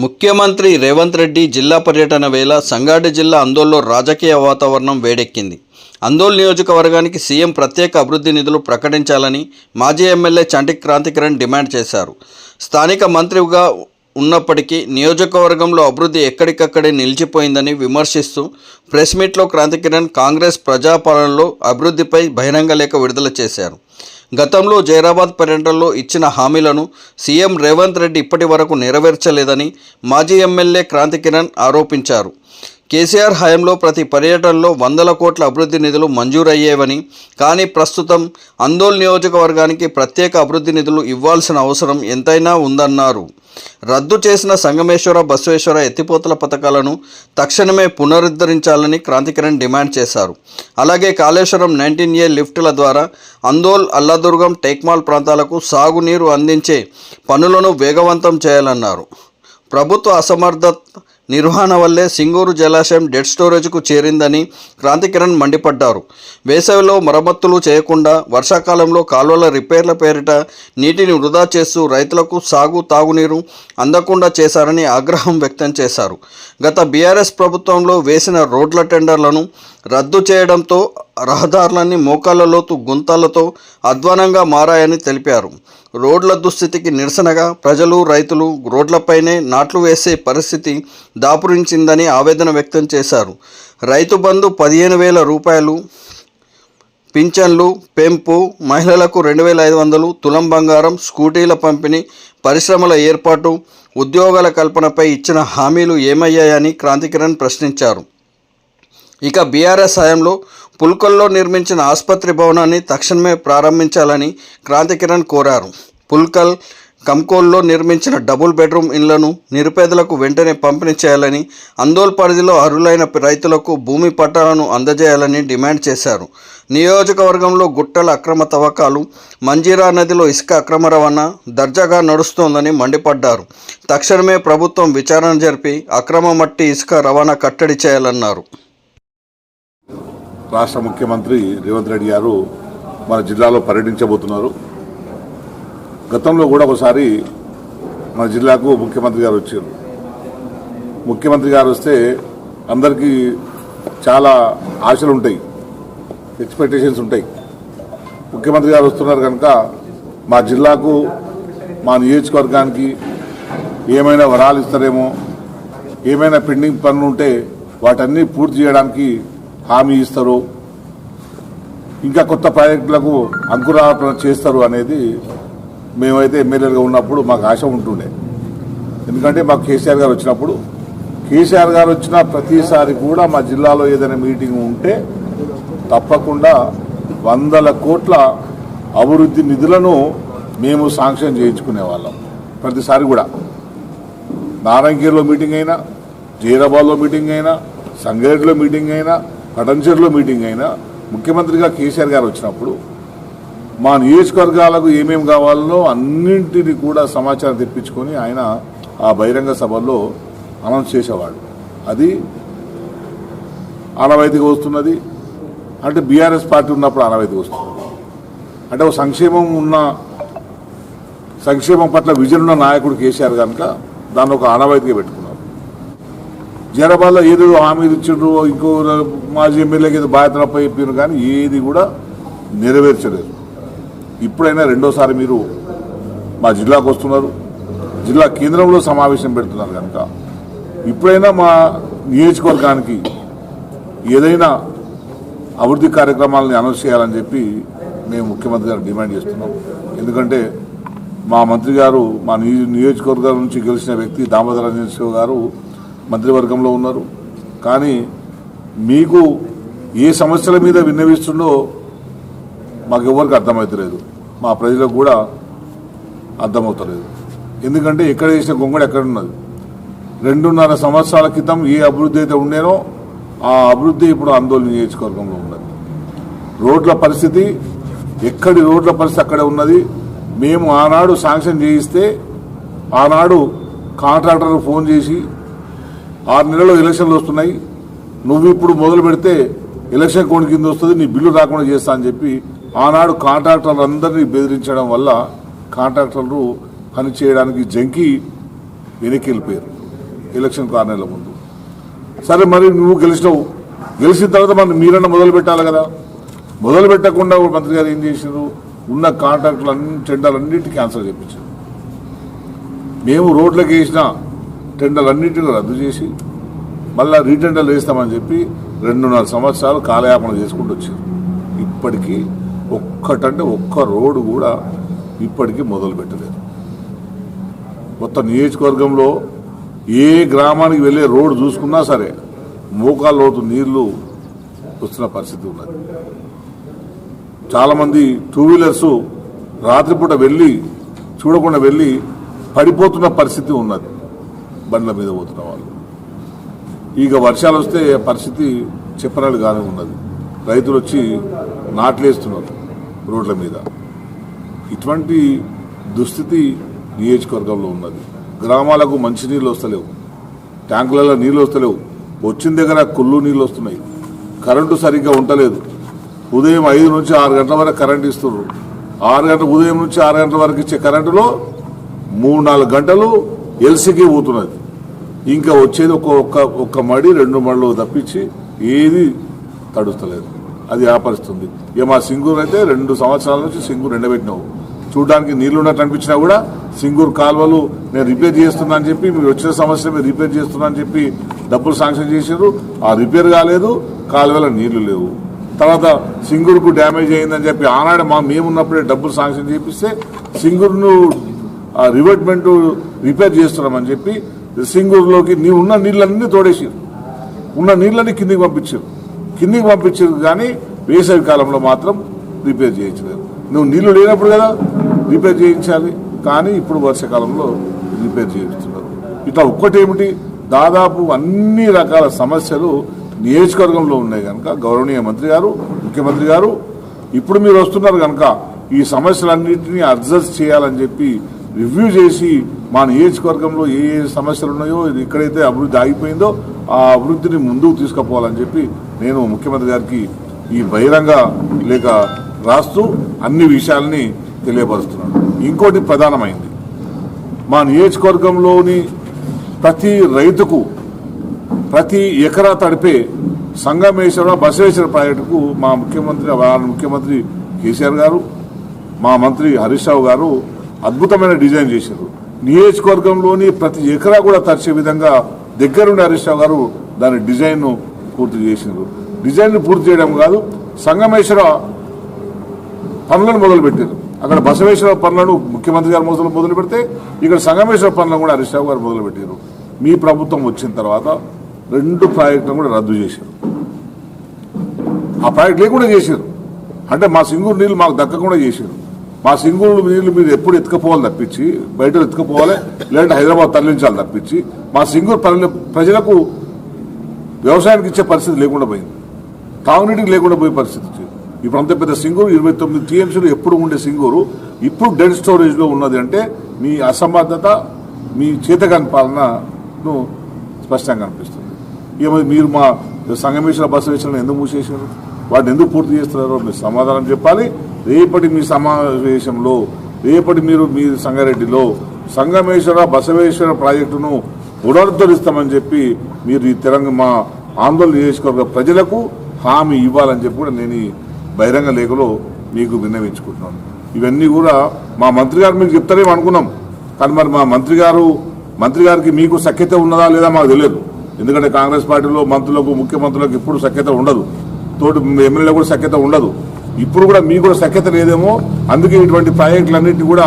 ముఖ్యమంత్రి రేవంత్ రెడ్డి జిల్లా పర్యటన వేళ సంగారెడ్డి జిల్లా అందోల్లో రాజకీయ వాతావరణం వేడెక్కింది. అందోల్ నియోజకవర్గానికి సీఎం ప్రత్యేక అభివృద్ధి నిధులు ప్రకటించాలని మాజీ ఎమ్మెల్యే చంటి క్రాంతికిరణ్ డిమాండ్ చేశారు. స్థానిక మంత్రిగా ఉన్నప్పటికీ నియోజకవర్గంలో అభివృద్ధి ఎక్కడికక్కడే నిలిచిపోయిందని విమర్శిస్తూ ప్రెస్ మీట్లో క్రాంతికిరణ్ కాంగ్రెస్ ప్రజాపాలనలో అభివృద్ధిపై బహిరంగ లేఖ విడుదల చేశారు. గతంలో జైరాబాద్ పర్యటనలో ఇచ్చిన హామీలను సీఎం రేవంత్ రెడ్డి ఇప్పటి వరకు నెరవేర్చలేదని మాజీ ఎమ్మెల్యే క్రాంతికిరణ్ ఆరోపించారు. కేసీఆర్ హయాంలో ప్రతి పర్యటనలో 100 కోట్ల అభివృద్ధి నిధులు మంజూరయ్యేవని, కానీ ప్రస్తుతం అందోల్ నియోజకవర్గానికి ప్రత్యేక అభివృద్ధి నిధులు ఇవ్వాల్సిన అవసరం ఎంతైనా ఉందన్నారు. రద్దు చేసిన సంగమేశ్వర, బసవేశ్వర ఎత్తిపోతల పథకాలను తక్షణమే పునరుద్ధరించాలని క్రాంతికిరణ్ డిమాండ్ చేశారు. అలాగే కాళేశ్వరం 19A లిఫ్టుల ద్వారా అందోల్, అల్లాదుర్గం, టేక్మాల్ ప్రాంతాలకు సాగునీరు అందించే పనులను వేగవంతం చేయాలన్నారు. ప్రభుత్వ అసమర్థత నిర్వహణ వల్లే సింగూరు జలాశయం డెడ్ స్టోరేజ్కు చేరిందని క్రాంతికిరణ్ మండిపడ్డారు. వేసవిలో మరమ్మతులు చేయకుండా వర్షాకాలంలో కాలువల రిపేర్ల పేరిట నీటిని వృధా చేస్తూ రైతులకు సాగు, తాగునీరు అందకుండా చేశారని ఆగ్రహం వ్యక్తం చేశారు. గత బీఆర్ఎస్ ప్రభుత్వంలో వేసిన రోడ్ల టెండర్లను రద్దు చేయడంతో రహదారులన్నీ మోకాళ్ళ లోతు గుంతలతో అధ్వానంగా మారాయని తెలిపారు. రోడ్ల దుస్థితికి నిరసనగా ప్రజలు, రైతులు రోడ్లపైనే నాట్లు వేసే పరిస్థితి దాపురించిందని ఆవేదన వ్యక్తం చేశారు. రైతు బంధు 15,000 రూపాయలు, పింఛన్లు పెంపు, మహిళలకు 2,500, తులం బంగారం, స్కూటీల పంపిణీ, పరిశ్రమల ఏర్పాటు, ఉద్యోగాల కల్పనపై ఇచ్చిన హామీలు ఏమయ్యాయని క్రాంతికిరణ్ ప్రశ్నించారు. ఇక బీఆర్ఎస్ హయాంలో పుల్కల్లో నిర్మించిన ఆసుపత్రి భవనాన్ని తక్షణమే ప్రారంభించాలని క్రాంతికిరణ్ కోరారు. పుల్కల్, కంకోల్లో నిర్మించిన డబుల్ బెడ్రూమ్ ఇళ్లను నిరుపేదలకు వెంటనే పంపిణీ చేయాలని, అందోల్ పరిధిలో అర్హులైన రైతులకు భూమి పట్టాలను అందజేయాలని డిమాండ్ చేశారు. నియోజకవర్గంలో గుట్టల అక్రమ తవ్వకాలు, మంజీరా నదిలో ఇసుక అక్రమ రవాణా దర్జాగా నడుస్తోందని మండిపడ్డారు. తక్షణమే ప్రభుత్వం విచారణ జరిపి అక్రమ మట్టి, ఇసుక రవాణా కట్టడి చేయాలన్నారు. రాష్ట్ర ముఖ్యమంత్రి రేవంత్ రెడ్డి గారు మన జిల్లాలో పర్యటించబోతున్నారు. గతంలో కూడా ఒకసారి మన జిల్లాకు ముఖ్యమంత్రి గారు వచ్చారు. ముఖ్యమంత్రి గారు వస్తే అందరికీ చాలా ఆశలు ఉంటాయి, ఎక్స్పెక్టేషన్స్ ఉంటాయి. ముఖ్యమంత్రి గారు వస్తున్నారు కనుక మా జిల్లాకు, మా నియోజకవర్గానికి ఏమైనా వరాలు ఇస్తారేమో, ఏమైనా పెండింగ్ పనులు ఉంటే వాటన్నీ పూర్తి చేయడానికి హామీ ఇస్తారు, ఇంకా కొత్త ప్రాజెక్టులకు అంకురార్పణ చేస్తారు అనేది మేమైతే ఎమ్మెల్యేలుగా ఉన్నప్పుడు మాకు ఆశ ఉంటుండే. ఎందుకంటే మాకు కేసీఆర్ గారు వచ్చినప్పుడు, కేసీఆర్ గారు వచ్చిన ప్రతిసారి కూడా మా జిల్లాలో ఏదైనా మీటింగ్ ఉంటే తప్పకుండా 100 కోట్ల అభివృద్ధి నిధులను మేము శాంక్షన్ చేయించుకునే వాళ్ళం. ప్రతిసారి కూడా నారాయణగిరిలో మీటింగ్ అయినా, జైరాబాద్లో మీటింగ్ అయినా, సంగారెడ్డిలో మీటింగ్ అయినా, పటంచెరులో మీటింగ్ అయినా ముఖ్యమంత్రిగా కేసీఆర్ గారు వచ్చినప్పుడు మా నియోజకవర్గాలకు ఏమేమి కావాలో అన్నింటినీ కూడా సమాచారం తెప్పించుకొని ఆయన ఆ బహిరంగ సభల్లో అనౌన్స్ చేసేవాడు. అది ఆనవాయితీగా వస్తున్నది. అంటే బీఆర్ఎస్ పార్టీ ఉన్నప్పుడు ఆనవాయితీగా వస్తుంది. అంటే ఒక సంక్షేమం పట్ల విజన్ ఉన్న నాయకుడు కేసీఆర్ కనుక దాన్ని ఒక ఆనవాయితీగా పెట్టుకున్నారు. జైరాబాద్లో ఏదో హామీలు ఇచ్చిండ్రు, ఇంకో మాజీ ఎమ్మెల్యేకి ఏదో బాధ్యతలపై చెప్పారు, కానీ ఏది కూడా నెరవేర్చలేదు. ఇప్పుడైనా రెండోసారి మీరు మా జిల్లాకు వస్తున్నారు, జిల్లా కేంద్రంలో సమావేశం పెడుతున్నారు కనుక ఇప్పుడైనా మా నియోజకవర్గానికి ఏదైనా అభివృద్ధి కార్యక్రమాలని అనౌన్స్ చేయాలని చెప్పి మేము ముఖ్యమంత్రి గారు డిమాండ్ చేస్తున్నాం. ఎందుకంటే మా మంత్రి గారు, మా నియోజకవర్గం నుంచి గెలిచిన వ్యక్తి దామోదర రంజన్ గారు మంత్రివర్గంలో ఉన్నారు. కానీ మీకు ఏ సమస్యల మీద విన్నవిస్తుండో మాకు ఎవరికి అర్థమవుతలేదు, మా ప్రజలకు కూడా అర్థమవుతలేదు. ఎందుకంటే ఎక్కడ చేసిన గొంగడు ఎక్కడున్నది. 2.5 సంవత్సరాల క్రితం ఏ అభివృద్ధి అయితే ఉండేనో ఆ అభివృద్ధి ఇప్పుడు ఆందోళన నియోజకవర్గంలో ఉన్నది. రోడ్ల పరిస్థితి, ఎక్కడి రోడ్ల పరిస్థితి అక్కడే ఉన్నది. మేము ఆనాడు శాంక్షన్ చేయిస్తే ఆనాడు కాంట్రాక్టర్కు ఫోన్ చేసి 6 నెలల్లో ఎలక్షన్లు వస్తున్నాయి, నువ్వు ఇప్పుడు మొదలు పెడితే ఎలక్షన్ కోడ్ కింద వస్తుంది, నీ బిల్లు రాకుండా చేస్తా అని చెప్పి ఆనాడు కాంట్రాక్టర్లందరినీ బెదిరించడం వల్ల కాంట్రాక్టర్లు పని చేయడానికి జంకి వెనక్కి వెళ్ళిపోయారు. ఎలక్షన్ 6 నెలల ముందు. సరే మరి నువ్వు గెలిచినావు, గెలిచిన తర్వాత మనం మీరన్నా మొదలు పెట్టాలి కదా. మొదలు పెట్టకుండా మంత్రి గారు ఏం చేశారు, ఉన్న కాంట్రాక్టులు టెండర్లన్నింటినీ క్యాన్సిల్ చేయించారు. మేము రోడ్లకు వేసిన టెండర్లన్నింటినీ రద్దు చేసి మళ్ళీ రీటెండర్లు వేస్తామని చెప్పి 2.5 సంవత్సరాలు కాలయాపన చేసుకుంటూ వచ్చారు. ఇప్పటికీ ఒక్క రోడ్డు కూడా ఇప్పటికీ మొదలు పెట్టలేదు. మొత్తం నియోజకవర్గంలో ఏ గ్రామానికి వెళ్ళే రోడ్డు చూసుకున్నా సరే మోకాళ్ళ లోతు నీళ్లు వస్తున్న పరిస్థితి ఉన్నది. చాలామంది 2 వీలర్స్ రాత్రిపూట వెళ్ళి చూడకుండా వెళ్ళి పడిపోతున్న పరిస్థితి ఉన్నది బండ్ల మీద పోతున్న వాళ్ళు. ఇక వర్షాలు వస్తే పరిస్థితి చెప్పనట్టుగానే ఉన్నది. రైతులు వచ్చి నాట్లేస్తున్నారు రోడ్ల మీద. ఇటువంటి దుస్థితి నియోజకవర్గంలో ఉన్నది. గ్రామాలకు మంచినీళ్ళు వస్తలేవు, ట్యాంకులలో నీళ్ళు వస్తలేవు, వచ్చిన దగ్గర కుళ్ళు నీళ్ళు వస్తున్నాయి, కరెంటు సరిగ్గా ఉండలేదు. ఉదయం 5 నుంచి 6 గంటల వరకు కరెంటు ఇస్తున్నారు. 6 గంటల ఉదయం నుంచి 6 గంటల వరకు ఇచ్చే కరెంటులో 3-4 గంటలు ఎల్సీకి పోతున్నది. ఇంకా వచ్చేది ఒక్క మడి 2 మడులు తప్పించి ఏది తడుస్తలేదు. అది ఆపరిస్తుంది. ఇక మా సింగూరు అయితే 2 సంవత్సరాల నుంచి సింగూరు ఎండబెట్టినావు. చూడడానికి నీళ్లు ఉన్నట్టు అనిపించినా కూడా సింగూరు కాలువలు నేను రిపేర్ చేస్తున్నా అని చెప్పి, మీరు వచ్చిన సమస్య మీరు రిపేర్ చేస్తున్నా అని చెప్పి డబ్బులు శాంక్షన్ చేశారు. ఆ రిపేర్ కాలేదు, కాలువలో నీళ్లు లేవు. తర్వాత సింగూరుకు డ్యామేజ్ అయిందని చెప్పి ఆనాడు మేమున్నప్పుడే డబ్బులు శాంక్షన్ చేపిస్తే సింగూరును రివర్ట్మెంట్ రిపేర్ చేస్తున్నామని చెప్పి సింగూరులోకి ఉన్న నీళ్ళన్నీ తోడేసారు. ఉన్న నీళ్ళని కిందికి పంపించారు కానీ వేసవి కాలంలో మాత్రం రిపేర్ చేయించలేదు. నువ్వు నీళ్లు లేనప్పుడు కదా రిపేర్ చేయించాలి, కానీ ఇప్పుడు వర్షాకాలంలో రిపేర్ చేయిస్తున్నారు. ఇట్లా ఒక్కటేమిటి, దాదాపు అన్ని రకాల సమస్యలు నియోజకవర్గంలో ఉన్నాయి కనుక గౌరవనీయ మంత్రి గారు, ముఖ్యమంత్రి గారు ఇప్పుడు మీరు వస్తున్నారు కనుక ఈ సమస్యలన్నింటినీ అడ్జస్ట్ చేయాలని చెప్పి రివ్యూ చేసి మా నియోజకవర్గంలో ఏ సమస్యలు ఉన్నాయో, ఎక్కడైతే అభివృద్ధి ఆగిపోయిందో ఆ అభివృద్ధిని ముందుకు తీసుకుపోవాలని చెప్పి నేను ముఖ్యమంత్రి గారికి ఈ బహిరంగ లేఖ రాస్తూ అన్ని విషయాలని తెలియపరుస్తున్నాను. ఇంకోటి ప్రధానమైంది, మా నియోజకవర్గంలోని ప్రతి రైతుకు ప్రతి ఎకరా తడిపే సంగమేశ్వర బసవేశ్వర ప్రాజెక్టుకు మా ముఖ్యమంత్రి కేసీఆర్ గారు, మా మంత్రి హరీష్ రావు గారు అద్భుతమైన డిజైన్ చేశారు. నియోజకవర్గంలోని ప్రతి ఎకరా కూడా తరిచే విధంగా దగ్గరుండి హరీష్ రావు గారు దాని డిజైన్ను పూర్తి చేశారు. డిజైన్ను పూర్తి చేయడం కాదు, సంగమేశ్వర పనులను మొదలుపెట్టారు. అక్కడ బసవేశ్వర పనులను ముఖ్యమంత్రి గారు మొదలు పెడితే ఇక్కడ సంగమేశ్వర పనులను కూడా హరీష్ రావు గారు మొదలుపెట్టారు. మీ ప్రభుత్వం వచ్చిన తర్వాత 2 ప్రాజెక్టులను కూడా రద్దు చేశారు. ఆ ప్రాజెక్ట్ లేకుండా చేశారు. అంటే మా సింగూరు నీళ్లు మాకు దక్కకుండా చేశారు. మా సింగూరు నీళ్లు మీరు ఎప్పుడు ఎత్తుకపోవాలి తప్పించి, బయట ఎత్తుకపోవాలి లేదంటే హైదరాబాద్ తరలించాలి తప్పించి మా సింగూరు ప్రజలకు వ్యవసాయానికి ఇచ్చే పరిస్థితి లేకుండా పోయింది, తాగునీటికి లేకుండా పోయే పరిస్థితి వచ్చింది. ఇప్పుడు అంత పెద్ద సింగూరు 29 TMCలు ఎప్పుడు ఉండే సింగూరు ఇప్పుడు డెడ్ స్టోరేజ్లో ఉన్నది అంటే మీ అసమర్థత, మీ చేతగాని పాలనను స్పష్టంగా అనిపిస్తుంది. ఇక మీరు మా సంగమేశ్వర బసవేశ్వరను ఎందుకు మూసేశారు, వాటిని ఎందుకు పూర్తి చేస్తున్నారో మీరు సమాధానం చెప్పాలి. రేపటి మీ సమావేశంలో, రేపటి మీరు మీ సంగారెడ్డిలో సంగమేశ్వర బసవేశ్వర ప్రాజెక్టును పునరుద్ధరిస్తామని చెప్పి మీరు ఈ మా ఆందోళన నియోజకవర్గ ప్రజలకు హామీ ఇవ్వాలని చెప్పి కూడా నేను ఈ బహిరంగ లేఖలో మీకు విన్నవించుకుంటున్నాను. ఇవన్నీ కూడా మా మంత్రి గారు మీకు చెప్తారేమో అనుకున్నాం, కానీ మరి మా మంత్రి గారికి మీకు సఖ్యత ఉన్నదా లేదా మాకు తెలియదు. ఎందుకంటే కాంగ్రెస్ పార్టీలో మంత్రులకు, ముఖ్యమంత్రులకు ఇప్పుడు సఖ్యత ఉండదు, తోటి ఎమ్మెల్యేలకు కూడా సఖ్యత ఉండదు. ఇప్పుడు కూడా మీకు కూడా సఖ్యత లేదేమో, అందుకే ఇటువంటి ప్రాజెక్టులన్నింటినీ కూడా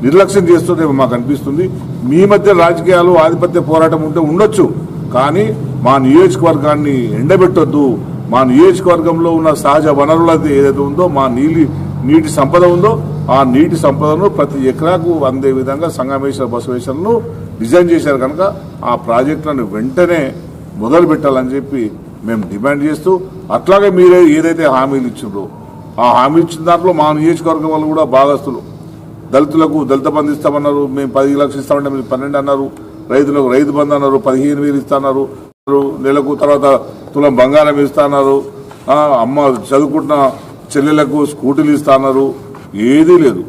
నిర్లక్ష్యం చేస్తుందేమో మాకు అనిపిస్తుంది. మీ మధ్య రాజకీయాలు, ఆధిపత్య పోరాటం ఉంటే ఉండొచ్చు, కానీ మా నియోజకవర్గాన్ని ఎండబెట్టొద్దు. మా నియోజకవర్గంలో ఉన్న సహజ వనరులది ఏదైతే ఉందో, మా నీటి సంపద ఉందో ఆ నీటి సంపదను ప్రతి ఎకరాకు అందే విధంగా సంగమేశ్వర బసవేశ్వరను డిజైన్ చేశారు కనుక ఆ ప్రాజెక్టులను వెంటనే మొదలు పెట్టాలని చెప్పి మేము డిమాండ్ చేస్తూ, అట్లాగే మీరే ఏదైతే హామీలు ఇచ్చిండ్రో ఆ హామీ ఇచ్చిన దాంట్లో మా నియోజకవర్గం వాళ్ళు కూడా భాగస్తులు. దళితులకు దళిత బంధు ఇస్తామన్నారు, మేము 10 లక్షలు ఇస్తామంటే మీరు 12 అన్నారు. రైతులకు రైతు బంధు అన్నారు, 15,000 ఇస్తున్నారు. నెలకు తర్వాత తులం బంగారం ఇస్తున్నారు. అమ్మ చదువుకుంటున్న చెల్లెలకు స్కూటీలు ఇస్తున్నారు. ఏదీ లేదు.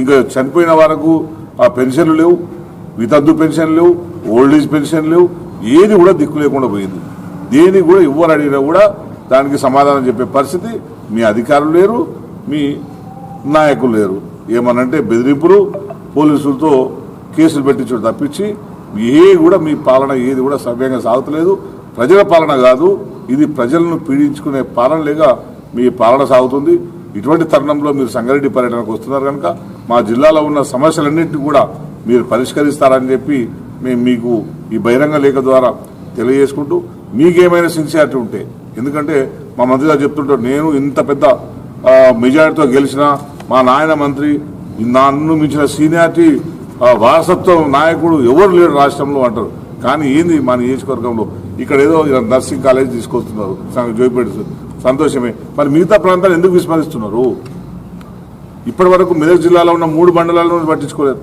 ఇంకా చనిపోయిన వరకు ఆ పెన్షన్లు లేవు. వితంతు పెన్షన్ లేవు, ఓల్డ్ ఏజ్ పెన్షన్ లేవు, ఏది కూడా దిక్కు లేకుండా పోయింది. దేని కూడా ఎవరు అడిగినా కూడా దానికి సమాధానం చెప్పే పరిస్థితి మీ అధికారులు లేరు, మీ నాయకులు లేరు. ఏమనంటే బెదిరింపులు, పోలీసులతో కేసులు పెట్టించడం తప్పించి కూడా మీ పాలన ఏది కూడా సవ్యంగా సాగుతలేదు. ప్రజల పాలన కాదు, ఇది ప్రజలను పీడించుకునే పాలనలేగా మీ పాలన సాగుతుంది. ఇటువంటి తరుణంలో మీరు సంగారెడ్డి పర్యటనకు వస్తున్నారు కనుక మా జిల్లాలో ఉన్న సమస్యలన్నింటినీ కూడా మీరు పరిష్కరిస్తారని చెప్పి మేము మీకు ఈ బహిరంగ లేఖ ద్వారా తెలియజేసుకుంటూ, మీకేమైనా సిన్సియారిటీ ఉంటే, ఎందుకంటే మా మంత్రి గారు చెప్తుంటారు, నేను ఇంత పెద్ద మెజారిటీతో గెలిచిన మా నాయన మంత్రి, నన్ను మించిన సీనియారిటీ వారసత్వం నాయకుడు ఎవరు లేరు రాష్ట్రంలో అంటారు. కానీ ఏంది మా నియోజకవర్గంలో ఇక్కడ ఏదో నర్సింగ్ కాలేజ్ తీసుకొస్తున్నారు జోయిపేట, సంతోషమే. మరి మిగతా ప్రాంతాలు ఎందుకు విస్మరిస్తున్నారు? ఇప్పటి వరకు మెదక్ జిల్లాలో ఉన్న 3 మండలాలను పట్టించుకోలేదు.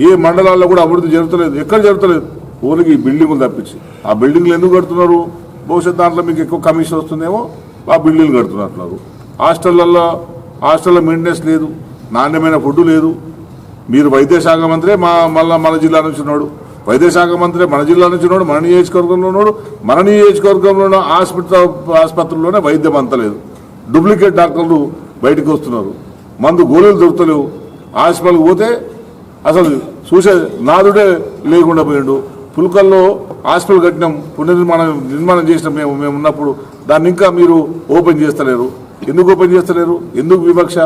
ఏ మండలాల్లో కూడా అభివృద్ధి జరుగుతలేదు, ఎక్కడ జరుగుతలేదు. ఊరికి బిల్డింగులు తప్పించి ఆ బిల్డింగ్లు ఎందుకు కడుతున్నారు? భవిష్యత్ దాంట్లో మీకు ఎక్కువ కమిషన్ వస్తుందేమో ఆ బిల్డింగ్లు కడుతున్నట్టున్నారు. హాస్టల్లో మెయింటెనెన్స్ లేదు, నాణ్యమైన ఫుడ్ లేదు. మీరు వైద్య శాఖ మంత్రే మన జిల్లా నుంచి ఉన్నాడు, వైద్య శాఖ మంత్రి మన జిల్లా నుంచి ఉన్నాడు, మన నియోజకవర్గంలో ఉన్నాడు. మన నియోజకవర్గంలో ఆసుపత్రుల్లోనే వైద్యం అంతలేదు. డూప్లికేట్ డాక్టర్లు బయటకు వస్తున్నారు, మందు గోళీలు దొరుకుతలేవు. హాస్పిటల్కి పోతే అసలు చూసే నాదుడే లేకుండా పోయిండు. పుల్కల్లో హాస్పిటల్ కట్టినాం, నిర్మాణం చేసినాం మేము ఉన్నప్పుడు, దాన్ని ఇంకా మీరు ఓపెన్ చేస్తలేరు. ఎందుకు ఓపెన్ చేస్తలేరు? ఎందుకు వివక్ష?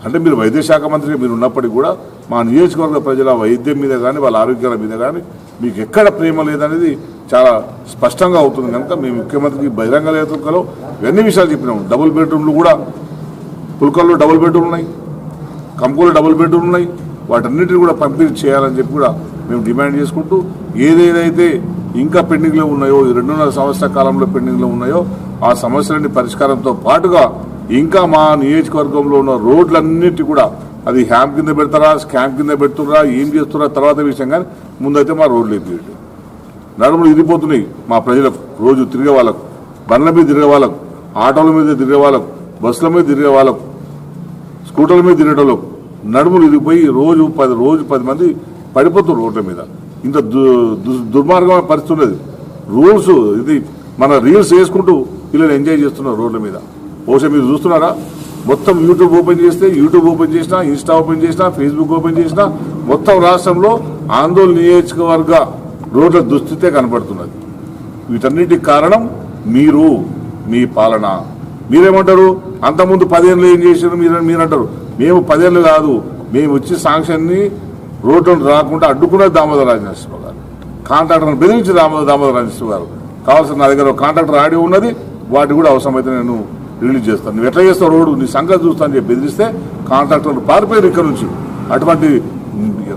అంటే మీరు వైద్య శాఖ మంత్రిగా మీరు ఉన్నప్పటికీ కూడా మా నియోజకవర్గ ప్రజల వైద్యం మీద కానీ వాళ్ళ ఆరోగ్యాల మీద కానీ మీకు ఎక్కడ ప్రేమ లేదనేది చాలా స్పష్టంగా అవుతుంది. కనుక మేము ముఖ్యమంత్రికి బహిరంగ లేఖలో ఇవన్నీ విషయాలు చెప్పినాము. డబుల్ బెడ్రూమ్లు కూడా పుల్కల్లో డబుల్ బెడ్రూమ్ ఉన్నాయి, కంకులో డబుల్ బెడ్రూమ్ ఉన్నాయి. వాటన్నిటిని కూడా పంపిణీ చేయాలని చెప్పి కూడా మేము డిమాండ్ చేసుకుంటూ, ఏదేదైతే ఇంకా పెండింగ్లో ఉన్నాయో, ఈ 2.5 సంవత్సరాల కాలంలో పెండింగ్లో ఉన్నాయో ఆ సమస్యలన్నీ పరిష్కారంతో పాటుగా ఇంకా మా నియోజకవర్గంలో ఉన్న రోడ్లన్నిటి కూడా అది హ్యామ్ కింద పెడతారా, స్కామ్ కింద పెడుతురా, ఏం చేస్తున్నా తర్వాత విషయం. కానీ ముందైతే మా రోడ్లు ఎత్తి నడుములు ఇరిగిపోతున్నాయి మా ప్రజలకు. రోజు తిరిగే వాళ్ళకు, బండ్ల మీద తిరిగే వాళ్ళకు, ఆటోల మీద తిరిగే వాళ్ళకు, బస్సుల మీద తిరిగే వాళ్ళకు, స్కూటర్ల మీద తిరిగేటోళ్ళకు నడుములు ఇరిగిపోయి రోజు 10 మంది పడిపోతున్నారు రోడ్ల మీద. ఇంత దుర్మార్గమైన పరిస్థితి ఉన్నది. రూల్స్ ఇది మన రీల్స్ వేసుకుంటూ పిల్లలు ఎంజాయ్ చేస్తున్నారు రోడ్ల మీద. బహుశా మీరు చూస్తున్నారా? మొత్తం యూట్యూబ్ ఓపెన్ చేసినా, ఇన్స్టా ఓపెన్ చేసినా, ఫేస్బుక్ ఓపెన్ చేసినా మొత్తం రాష్ట్రంలో ఆందోళన నియోజకవర్గ రోడ్ల దుస్థితే కనబడుతున్నది. వీటన్నిటికి కారణం మీరు, మీ పాలన. మీరేమంటారు? అంతకుముందు 10 ఏళ్ళు ఏం చేశారు మీరు అంటారు. మేము 10 ఏళ్ళు కాదు, మేము వచ్చి శాంక్షన్ని రోడ్లను రాకుండా అడ్డుకున్నది దామోదర రాజనరసింహ గారు. కాంట్రాక్టర్ను బెదిరించి దామోదర రాజనరసింహ గారు. కావాల్సిన నా దగ్గర కాంట్రాక్టర్ ఆడియో ఉన్నది, వాటి కూడా అవసరమైతే నేను రిలీజ్ చేస్తాను. నువ్వు ఎట్లా చేస్తావు రోడ్డు, నీ సంగతి చూస్తాను చెప్పి బెదిరిస్తే కాంట్రాక్టర్లు పారిపోయారు ఇక్కడ నుంచి. అటువంటి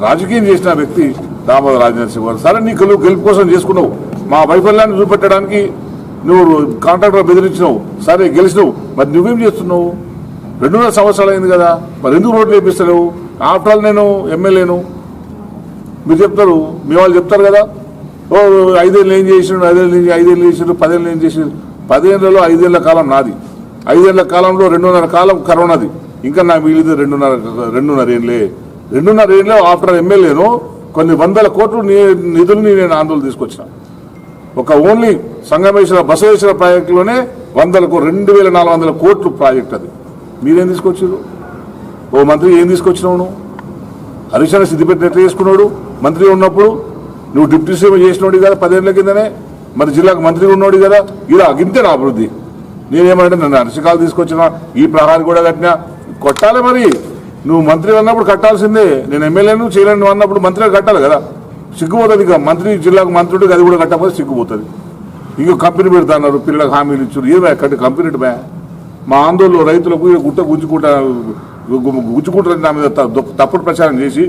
రాజకీయం చేసిన వ్యక్తి దామోదర రాజనరసింహ గారు. సరే, నీ గెలుపు కోసం చేసుకున్నావు, మా వైఫల్యాన్ని చూపెట్టడానికి నువ్వు కాంట్రాక్టర్ బెదిరించినావు, సరే గెలిచినావు. మరి నువ్వేం చేస్తున్నావు? 2.5 సంవత్సరాలు అయింది కదా, మరి ఎందుకు రోడ్లు వేపిస్తలేవు? ఆఫ్టర్ ఆల్ నేను ఎమ్మెల్యేను. మీరు చెప్తారు, మీ వాళ్ళు చెప్తారు కదా, ఓ 5 ఏళ్ళు ఏం చేసిండు, 5 ఏళ్ళు చేసిండు, 10 ఏళ్ళు ఏం చేసిండు. 10 ఏళ్లలో 5 ఏళ్ల కాలం నాది, 5 ఏళ్ల కాలంలో 2.5 కాలం కరోనాది. ఇంకా నాకు మిగిలింది 2.5 ఏళ్ళే. 2.5 ఏళ్ళలో ఆఫ్టర్ ఎమ్మెల్యేను కొన్ని 100 కోట్ల నిధుల్ని నేను ఆందోళన తీసుకొచ్చిన. ఒక ఓన్లీ సంగమేశ్వర బసవేశ్వర ప్రాజెక్టులోనే 2,400 కోట్లు ప్రాజెక్ట్. అది మీరేం తీసుకొచ్చారు? ఓ మంత్రి ఏం తీసుకొచ్చినావు నువ్వు? హరీష్ సిద్దిపేట ఎట్లా చేసుకున్నాడు మంత్రి ఉన్నప్పుడు? నువ్వు డిప్యూటీ సీఎం చేసినోడు కదా 10 ఏళ్ల కిందనే, మరి జిల్లాకు మంత్రి ఉన్నాడు కదా. ఇలా అగింతే నా అభివృద్ధి. నేనేమంటే నన్ను అరిసికాలు తీసుకొచ్చినా, ఈ ప్రహారీ కూడా కట్టినా, కొట్టాలి. మరి నువ్వు మంత్రి అన్నప్పుడు కట్టాల్సిందే. నేను ఎమ్మెల్యేను చేయలేను అన్నప్పుడు మంత్రిగా కట్టాలి కదా. సిగ్గుపోతుంది. ఇక మంత్రి, జిల్లాకు మంత్రుడికి అది కూడా కట్టకపోతే సిగ్గుపోతుంది. ఇంకో కంపెనీ పెడతాన్నారు, పిల్లలకు హామీలు ఇచ్చారు. ఏమే కట్టి కంపెనీ బ్యా? మా ఆందోళనలో రైతులకు గుచ్చుకుంటారని నా మీద తప్పుడు ప్రచారం చేసి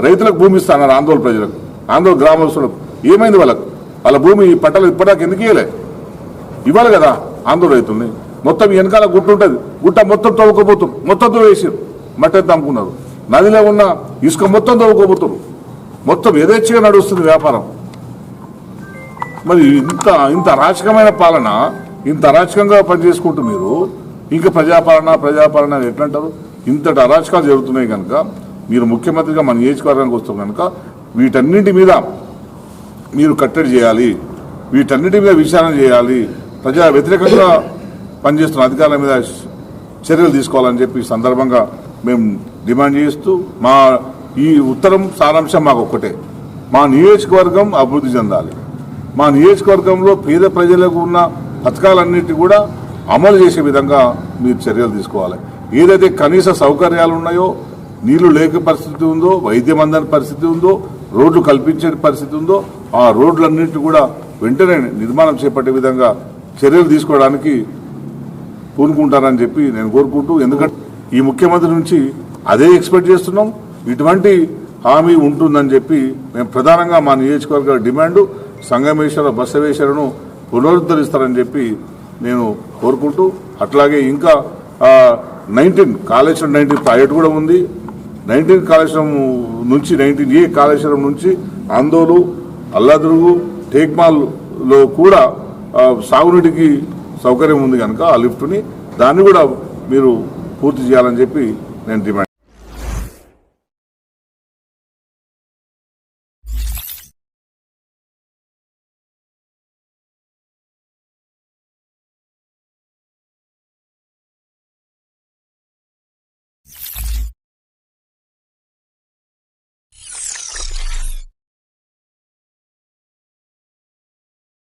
రైతులకు భూమి ఇస్తున్నారు. ఆందోళన ప్రజలకు, ఆందోళన గ్రామస్తులకు ఏమైంది? వాళ్ళ భూమి పట్టాలు ఇప్పటిదాకా ఎందుకు ఇవ్వలే? ఇవ్వాలి కదా ఆందోళన రైతుల్ని. మొత్తం వెనకాల గుట్ట ఉంటుంది, గుట్ట మొత్తం తవ్వుకోబోతున్నారు, మొత్తం తవ్వేసారు, మట్టి అయితే అమ్ముకున్నారు. నదిలో ఉన్న ఇసుక మొత్తం తవ్వుకోబోతున్నారు. మొత్తం యథేచ్ఛగా నడుస్తుంది వ్యాపారం. మరి ఇంత అరాచకమైన పాలన, ఇంత అరాచకంగా పనిచేసుకుంటూ మీరు ఇంకా ప్రజాపాలన ఎట్లంటారు? ఇంతటి అరాచకాలు జరుగుతున్నాయి కనుక మీరు ముఖ్యమంత్రిగా మన నియోజకవర్గానికి వస్తాం కనుక వీటన్నింటి మీద మీరు కట్టడి చేయాలి, వీటన్నిటి మీద విచారణ చేయాలి, ప్రజా వ్యతిరేకంగా పనిచేస్తున్న అధికారుల మీద చర్యలు తీసుకోవాలని చెప్పి ఈ సందర్భంగా మేము డిమాండ్ చేస్తూ మా ఈ ఉత్తరం సారాంశం మాకు ఒక్కటే, మా నియోజకవర్గం అభివృద్ధి చెందాలి, మా నియోజకవర్గంలో పేద ప్రజలకు ఉన్న పథకాలన్నిటి కూడా అమలు చేసే విధంగా మీరు చర్యలు తీసుకోవాలి. ఏదైతే కనీస సౌకర్యాలు ఉన్నాయో, నీళ్లు లేక పరిస్థితి ఉందో, వైద్యం అందని పరిస్థితి ఉందో, రోడ్లు కల్పించే పరిస్థితి ఉందో, ఆ రోడ్లన్నింటి కూడా వెంటనే నిర్మాణం చేపట్టే విధంగా చర్యలు తీసుకోవడానికి పూనుకుంటారని చెప్పి నేను కోరుకుంటూ, ఎందుకంటే ఈ ముఖ్యమంత్రి నుంచి అదే ఎక్స్పెక్ట్ చేస్తున్నాం, ఇటువంటి హామీ ఉంటుందని చెప్పి మేము ప్రధానంగా మా నియోజకవర్గ డిమాండు సంగమేశ్వర బసవేశ్వరను పునరుద్ధరిస్తారని చెప్పి నేను కోరుకుంటూ, అట్లాగే ఇంకా 19 కాళేశ్వరం 19 ప్రాజెక్ట్ కూడా ఉంది. 19 కాళేశ్వరం నుంచి 19A కాళేశ్వరం నుంచి ఆందోళన, అల్లాదుర్గు, టేక్మాల్లో కూడా సాగునీటికి సౌకర్యం ఉంది కనుక ఆ లిఫ్ట్ని దాన్ని కూడా మీరు పూర్తి చేయాలని చెప్పి నేను డిమాండ్